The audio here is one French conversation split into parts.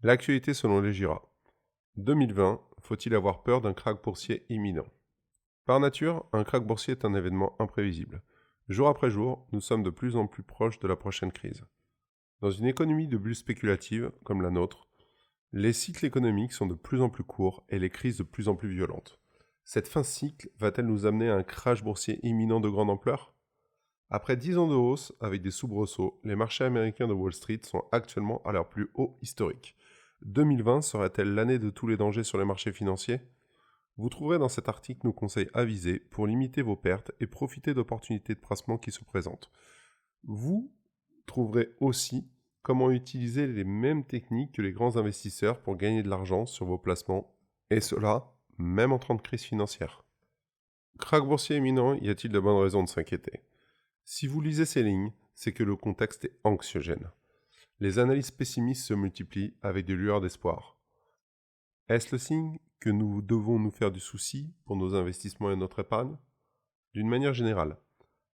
L'actualité selon les GIRA. 2020, faut-il avoir peur d'un krach boursier imminent? Par nature, un krach boursier est un événement imprévisible. Jour après jour, nous sommes de plus en plus proches de la prochaine crise. Dans une économie de bulles spéculatives comme la nôtre, les cycles économiques sont de plus en plus courts et les crises de plus en plus violentes. Cette fin de cycle va-t-elle nous amener à un crash boursier imminent de grande ampleur? Après 10 ans de hausse avec des soubresauts, les marchés américains de Wall Street sont actuellement à leur plus haut historique. 2020 serait-elle l'année de tous les dangers sur les marchés financiers? Vous trouverez dans cet article nos conseils avisés pour limiter vos pertes et profiter d'opportunités de placement qui se présentent. Vous trouverez aussi comment utiliser les mêmes techniques que les grands investisseurs pour gagner de l'argent sur vos placements, et cela même en temps de crise financière. Krach boursier imminent, y a-t-il de bonnes raisons de s'inquiéter? Si vous lisez ces lignes, c'est que le contexte est anxiogène. Les analyses pessimistes se multiplient avec des lueurs d'espoir. Est-ce le signe que nous devons nous faire du souci pour nos investissements et notre épargne? D'une manière générale,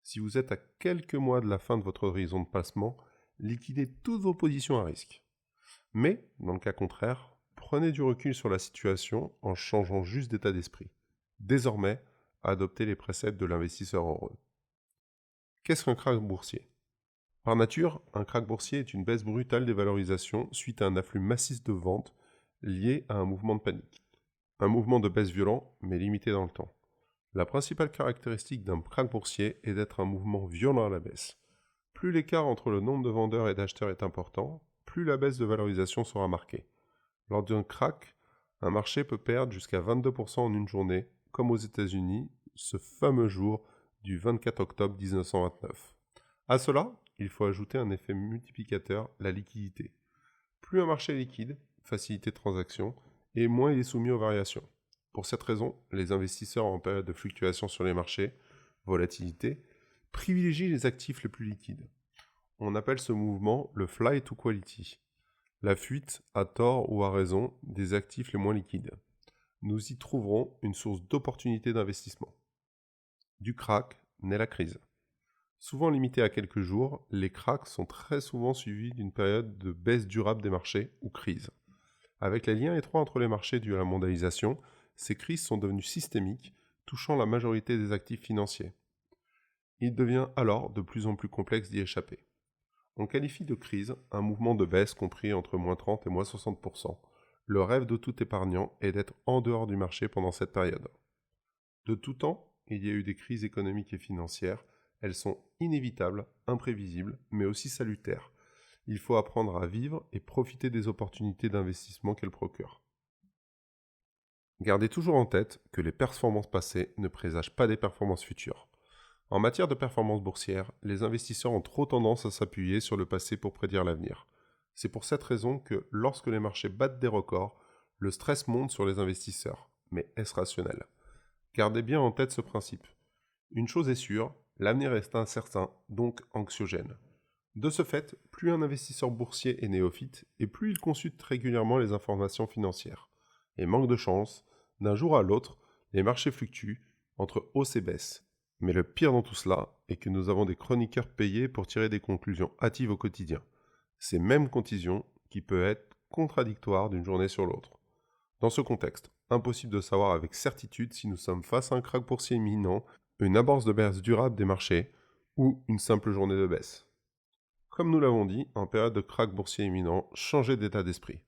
si vous êtes à quelques mois de la fin de votre horizon de placement, liquidez toutes vos positions à risque. Mais, dans le cas contraire, prenez du recul sur la situation en changeant juste d'état d'esprit. Désormais, adoptez les préceptes de l'investisseur heureux. Qu'est-ce qu'un krach boursier? Par nature, un krach boursier est une baisse brutale des valorisations suite à un afflux massif de ventes lié à un mouvement de panique. Un mouvement de baisse violent, mais limité dans le temps. La principale caractéristique d'un krach boursier est d'être un mouvement violent à la baisse. Plus l'écart entre le nombre de vendeurs et d'acheteurs est important, plus la baisse de valorisation sera marquée. Lors d'un krach, un marché peut perdre jusqu'à 22% en une journée, comme aux États-Unis, ce fameux jour du 24 octobre 1929. À cela, il faut ajouter un effet multiplicateur, la liquidité. Plus un marché est liquide, facilité de transaction, et moins il est soumis aux variations. Pour cette raison, les investisseurs en période de fluctuation sur les marchés, volatilité, privilégient les actifs les plus liquides. On appelle ce mouvement le flight to quality, la fuite, à tort ou à raison, des actifs les moins liquides. Nous y trouverons une source d'opportunités d'investissement. Du krach naît la crise. Souvent limités à quelques jours, les krachs sont très souvent suivis d'une période de baisse durable des marchés ou crise. Avec les liens étroits entre les marchés dus à la mondialisation, ces crises sont devenues systémiques, touchant la majorité des actifs financiers. Il devient alors de plus en plus complexe d'y échapper. On qualifie de crise un mouvement de baisse compris entre moins 30 et moins 60%. Le rêve de tout épargnant est d'être en dehors du marché pendant cette période. De tout temps, il y a eu des crises économiques et financières. Elles sont inévitables, imprévisibles, mais aussi salutaires. Il faut apprendre à vivre et profiter des opportunités d'investissement qu'elles procurent. Gardez toujours en tête que les performances passées ne présagent pas des performances futures. En matière de performance boursière, les investisseurs ont trop tendance à s'appuyer sur le passé pour prédire l'avenir. C'est pour cette raison que, lorsque les marchés battent des records, le stress monte sur les investisseurs. Mais est-ce rationnel? Gardez bien en tête ce principe. Une chose est sûre, l'avenir est incertain, donc anxiogène. De ce fait, plus un investisseur boursier est néophyte, et plus il consulte régulièrement les informations financières. Et manque de chance, d'un jour à l'autre, les marchés fluctuent entre hausse et baisse. Mais le pire dans tout cela est que nous avons des chroniqueurs payés pour tirer des conclusions hâtives au quotidien. Ces mêmes conditions qui peuvent être contradictoires d'une journée sur l'autre. Dans ce contexte, impossible de savoir avec certitude si nous sommes face à un krach boursier imminent, une amorce de baisse durable des marchés ou une simple journée de baisse. Comme nous l'avons dit, en période de krach boursier imminent, changez d'état d'esprit.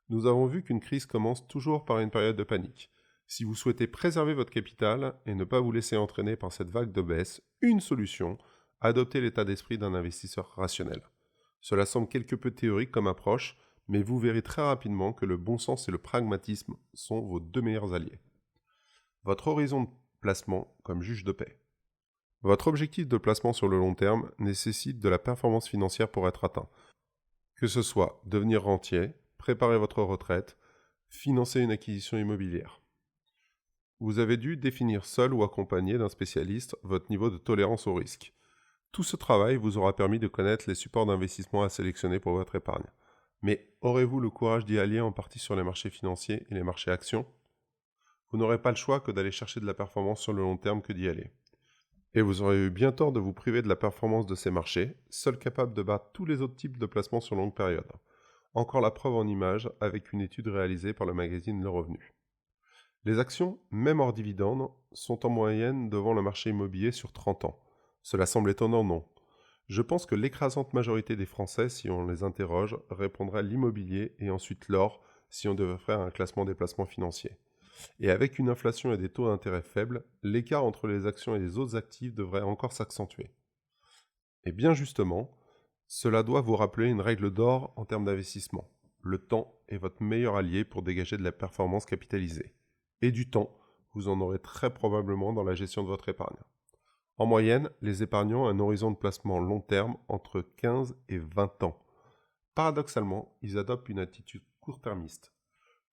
Nous avons vu qu'une crise commence toujours par une période de panique. Si vous souhaitez préserver votre capital et ne pas vous laisser entraîner par cette vague de baisse, une solution, adoptez l'état d'esprit d'un investisseur rationnel. Cela semble quelque peu théorique comme approche, mais vous verrez très rapidement que le bon sens et le pragmatisme sont vos deux meilleurs alliés. Votre horizon de placement comme juge de paix. Votre objectif de placement sur le long terme nécessite de la performance financière pour être atteint. Que ce soit devenir rentier, préparer votre retraite, financer une acquisition immobilière. Vous avez dû définir seul ou accompagné d'un spécialiste votre niveau de tolérance au risque. Tout ce travail vous aura permis de connaître les supports d'investissement à sélectionner pour votre épargne. Mais aurez-vous le courage d'y aller en partie sur les marchés financiers et les marchés actions? Vous n'aurez pas le choix que d'aller chercher de la performance sur le long terme que d'y aller. Et vous aurez eu bien tort de vous priver de la performance de ces marchés, seuls capables de battre tous les autres types de placements sur longue période. Encore la preuve en image avec une étude réalisée par le magazine Le Revenu. Les actions, même hors dividendes, sont en moyenne devant le marché immobilier sur 30 ans. Cela semble étonnant, non? Je pense que l'écrasante majorité des Français, si on les interroge, répondraient à l'immobilier et ensuite l'or si on devait faire un classement des placements financiers. Et avec une inflation et des taux d'intérêt faibles, l'écart entre les actions et les autres actifs devrait encore s'accentuer. Et bien justement, cela doit vous rappeler une règle d'or en termes d'investissement. Le temps est votre meilleur allié pour dégager de la performance capitalisée. Et du temps, vous en aurez très probablement dans la gestion de votre épargne. En moyenne, les épargnants ont un horizon de placement long terme entre 15 et 20 ans. Paradoxalement, ils adoptent une attitude court-termiste.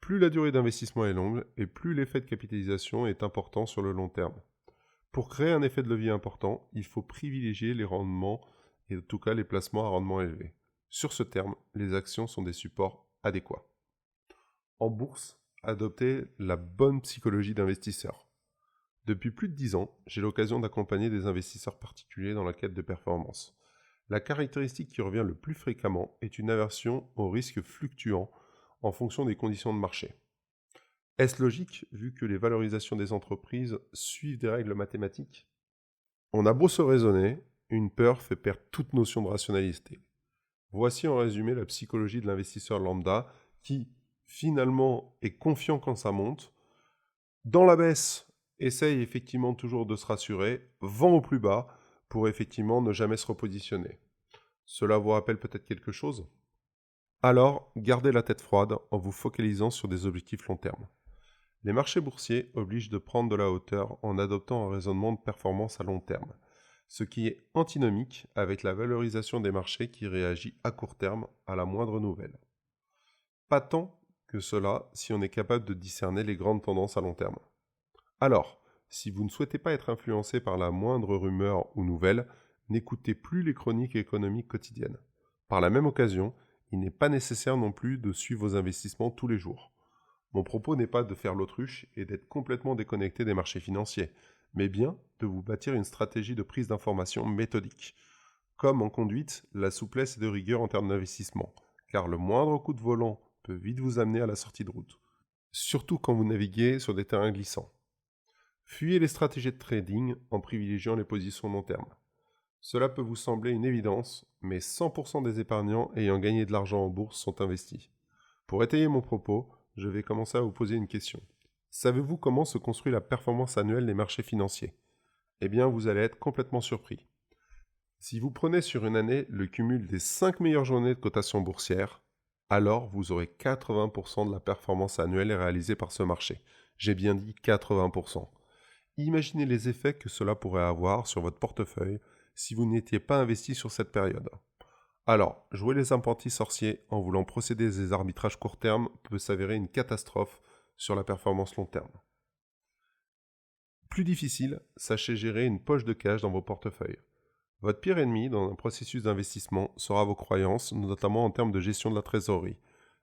Plus la durée d'investissement est longue et plus l'effet de capitalisation est important sur le long terme. Pour créer un effet de levier important, il faut privilégier les rendements et en tout cas les placements à rendement élevé. Sur ce terme, les actions sont des supports adéquats. En bourse, adoptez la bonne psychologie d'investisseur. Depuis plus de 10 ans, j'ai l'occasion d'accompagner des investisseurs particuliers dans la quête de performance. La caractéristique qui revient le plus fréquemment est une aversion aux risques fluctuants en fonction des conditions de marché. Est-ce logique vu que les valorisations des entreprises suivent des règles mathématiques? On a beau se raisonner, une peur fait perdre toute notion de rationalité. Voici en résumé la psychologie de l'investisseur lambda qui, finalement, est confiant quand ça monte. Dans la baisse, essaye effectivement toujours de se rassurer, vend au plus bas pour effectivement ne jamais se repositionner. Cela vous rappelle peut-être quelque chose? Alors, gardez la tête froide en vous focalisant sur des objectifs long terme. Les marchés boursiers obligent de prendre de la hauteur en adoptant un raisonnement de performance à long terme, ce qui est antinomique avec la valorisation des marchés qui réagit à court terme à la moindre nouvelle. Pas tant que cela si on est capable de discerner les grandes tendances à long terme. Alors, si vous ne souhaitez pas être influencé par la moindre rumeur ou nouvelle, n'écoutez plus les chroniques économiques quotidiennes. Par la même occasion, il n'est pas nécessaire non plus de suivre vos investissements tous les jours. Mon propos n'est pas de faire l'autruche et d'être complètement déconnecté des marchés financiers, mais bien de vous bâtir une stratégie de prise d'information méthodique. Comme en conduite, la souplesse est de rigueur en termes d'investissement, car le moindre coup de volant peut vite vous amener à la sortie de route, surtout quand vous naviguez sur des terrains glissants. Fuyez les stratégies de trading en privilégiant les positions long terme. Cela peut vous sembler une évidence, mais 100% des épargnants ayant gagné de l'argent en bourse sont investis. Pour étayer mon propos, je vais commencer à vous poser une question. Savez-vous comment se construit la performance annuelle des marchés financiers? Eh bien, vous allez être complètement surpris. Si vous prenez sur une année le cumul des 5 meilleures journées de cotation boursière, alors vous aurez 80% de la performance annuelle réalisée par ce marché. J'ai bien dit 80%. Imaginez les effets que cela pourrait avoir sur votre portefeuille si vous n'étiez pas investi sur cette période. Alors, jouer les apprentis sorciers en voulant procéder à des arbitrages court terme peut s'avérer une catastrophe sur la performance long terme. Plus difficile, sachez gérer une poche de cash dans vos portefeuilles. Votre pire ennemi dans un processus d'investissement sera vos croyances, notamment en termes de gestion de la trésorerie.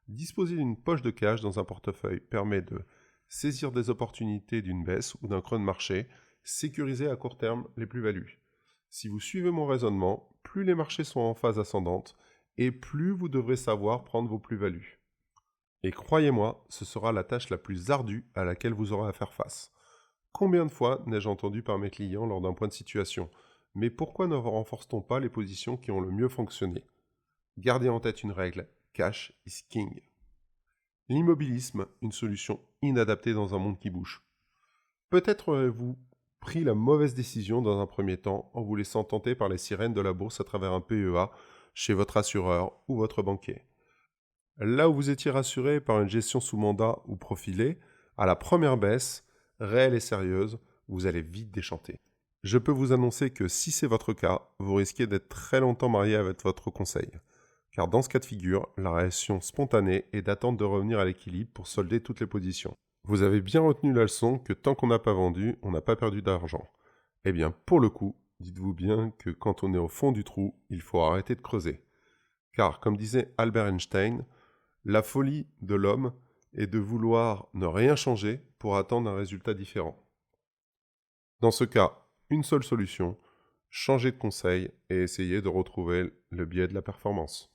Disposer d'une poche de cash dans un portefeuille permet de saisir des opportunités d'une baisse ou d'un creux de marché, sécuriser à court terme les plus-values. Si vous suivez mon raisonnement, plus les marchés sont en phase ascendante et plus vous devrez savoir prendre vos plus-values. Et croyez-moi, ce sera la tâche la plus ardue à laquelle vous aurez à faire face. Combien de fois n'ai-je entendu par mes clients lors d'un point de situation? Mais pourquoi ne renforce-t-on pas les positions qui ont le mieux fonctionné? Gardez en tête une règle, cash is king. L'immobilisme, une solution inadaptée dans un monde qui bouge. Peut-être aurez-vous pris la mauvaise décision dans un premier temps en vous laissant tenter par les sirènes de la bourse à travers un PEA chez votre assureur ou votre banquier. Là où vous étiez rassuré par une gestion sous mandat ou profilée, à la première baisse, réelle et sérieuse, vous allez vite déchanter. Je peux vous annoncer que si c'est votre cas, vous risquez d'être très longtemps marié avec votre conseil. Car dans ce cas de figure, la réaction spontanée est d'attendre de revenir à l'équilibre pour solder toutes les positions. Vous avez bien retenu la leçon que tant qu'on n'a pas vendu, on n'a pas perdu d'argent. Eh bien, pour le coup, dites-vous bien que quand on est au fond du trou, il faut arrêter de creuser. Car, comme disait Albert Einstein, la folie de l'homme est de vouloir ne rien changer pour attendre un résultat différent. Dans ce cas, une seule solution, changer de conseil et essayer de retrouver le biais de la performance.